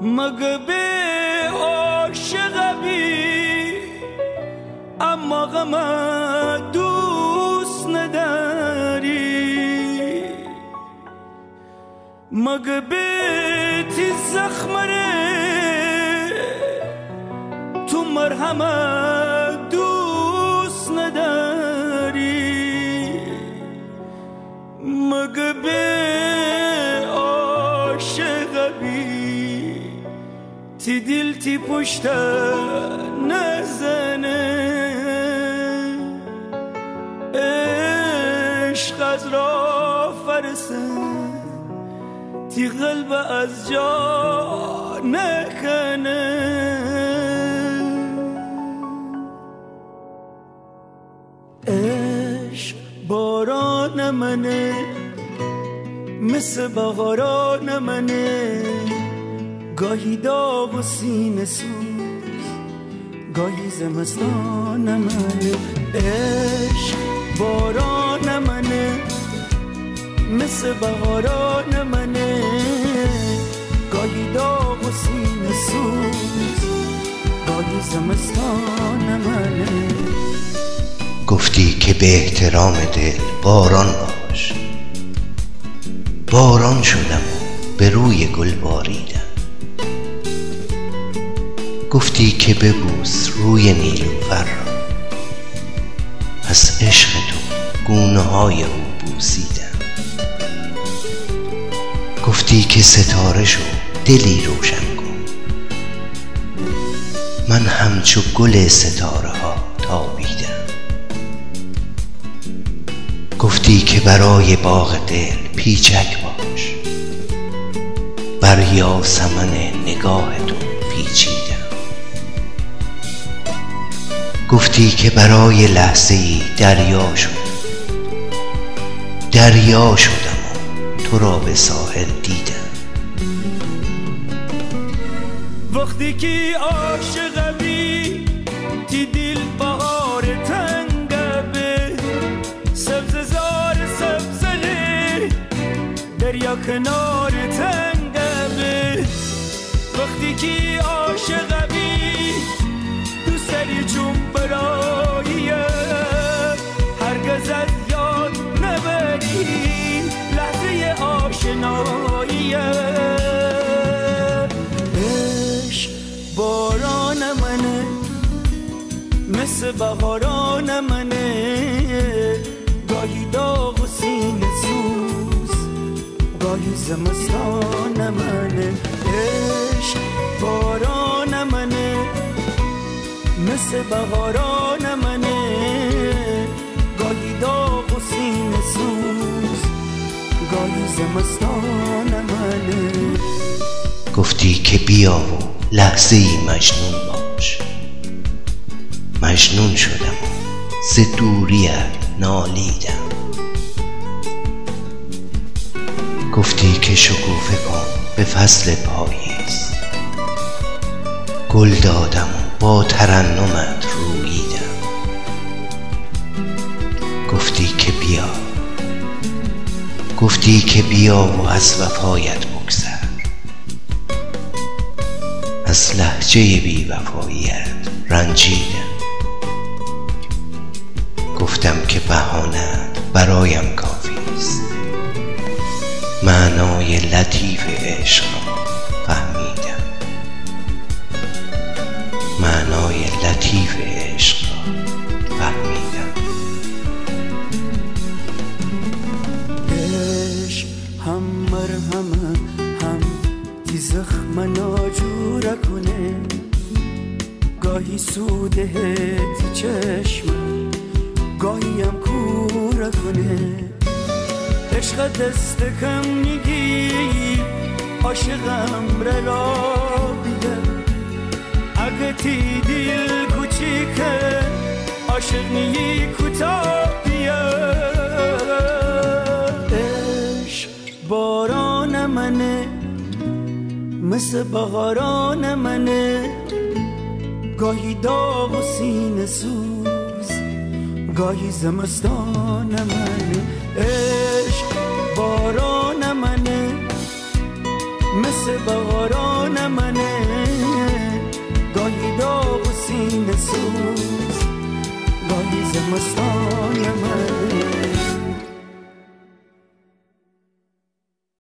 مگه به عاشق بی اما غم دوست نداری مگه به تی زخمره تو مرهم دوست نداری مگه به عاشق بی تی دل تی پشت نزنه عشق از را فرسه تی قلب از جا نکنه عشق باران منه مثل بهاران منه گاهی داغ و سینه سوز گاهی زمستان منه عشق باران منه مثل بهاران منه گاهی داغ و سینه سوز گاهی زمستان منه گفتی که به احترام دل باران باش باران شدم و به روی گل باریدم گفتی که ببوس روی نیلوفر را از عشق تو گونه های او بوسیدم گفتی که ستاره شو دلی روشن کن من همچو گل ستاره ها تابیدم گفتی که برای باغ دل پیچک باش بر یاسمن نگاه تو پیچیدم گفتی که برای لحظه ای دریا شد دریا شدم و تو را به ساحل دیدم وقتی که عاشق بی تی دل بهار تنگه به سبز زار سبزره دریا کنار تنگه به وقتی که عاشق بی تو سری چون براییه هرگز از یاد نبری لحظه آشناییه عشق باران منه مثل بهاران منه گاهی داغ و سینه سوز گاهی زمستان منه عشق باران منه مثل بهاران منه گاهی داغ و سینه سوز گاهی زمستان منه گفتی که بیا و لحظه ای مجنون باش مجنون شدم و ز دوریت نالیدم گفتی که شکوفه کن به فصل پاییز گل دادم و با ترنمت روییدم گفتی که بیا و از وفایت بگذر از لهجه بی وفاییت رنجیدم گفتم که بهانه‌ات برایم کافی است معنای لطیف عشق را فهمیدم معنای لطیف عشق را فهمیدم عشق هم مرهم هم تی زخم ناجوره کنه گاهی سوده تی چشم گاهی هم کوره کنه عشق دست کم میگی عاشقم را بیده اگه تی دل کوچیکه عاشق نیی کوتاه بیا عشق باران منه مثل بهاران منه گاهی داغ و سینه سوز گاهی زمستان منه عشق باران منه مثل بهاران منه سوز گاهی زمستان من